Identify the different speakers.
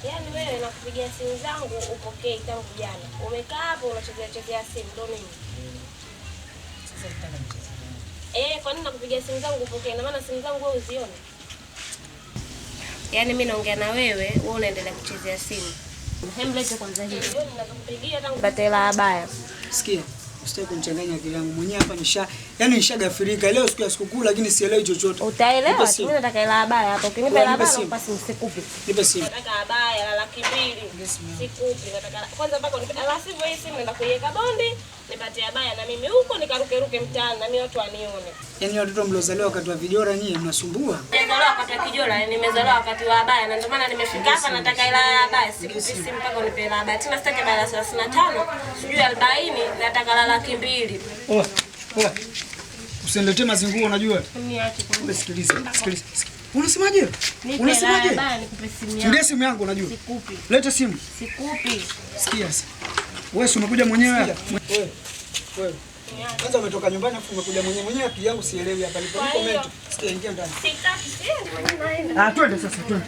Speaker 1: Yaani wewe nakupigia simu zangu upokee tangu jana. Umekaa hapo unachezea simu ndo nini?
Speaker 2: Sasa nataka nicheze.
Speaker 1: Kwa nini nakupigia simu zangu upokee? Na maana simu zangu wewe uzione. Yaani mimi naongea na wewe, wewe unaendelea kuchezea simu. Hemlete kwanza hivi. Wewe ninakupigia tangu batela baya.
Speaker 2: Sikia, usitaki kunichanganya akili yangu. Mwenyewe hapa nishagafirika. Leo siku ya sikukuu lakini sielewi chochote.
Speaker 1: Utaelewa, mimi nataka hela baya hapa. Ukinipa hela baya nakupa simu sikupi.
Speaker 2: Nipe simu.
Speaker 1: Nataka baya la 200,000. Sikupi, nataka kwanza mpaka unipe. Sivyo hii simu naenda kuiweka bondi, nipatie baya na mimi huko nikaruke mtaani na mimi watu wanione.
Speaker 2: Yaani watoto mliozaliwa wakati wa vijora nyinyi mnasumbua.
Speaker 1: Nimezaliwa wakati wa kijora, nimezaliwa wakati wa baya na ndio maana nimefika hapa nataka hela ya baya. Sikupi simu mpaka unipe hela baya. Tena sitaki baya 35, sijui 40, nataka la 200,000.
Speaker 2: Oa. Usiniletee mazinguo unajua.
Speaker 1: Niache kwa.
Speaker 2: Sikiliza. Unasemaje? Unasemaje?
Speaker 1: Nikupe simu yangu.
Speaker 2: Ndio simu yangu unajua.
Speaker 1: Sikupi.
Speaker 2: Leta simu.
Speaker 1: Sikupi.
Speaker 2: Sikia sasa. Wewe umekuja mwenyewe. Wewe. Kwanza umetoka nyumbani afu umekuja mwenyewe akili yangu sielewi hapa. Nipo comment. Sikia ingia ndani.
Speaker 1: Sitaki, twende sasa, twende.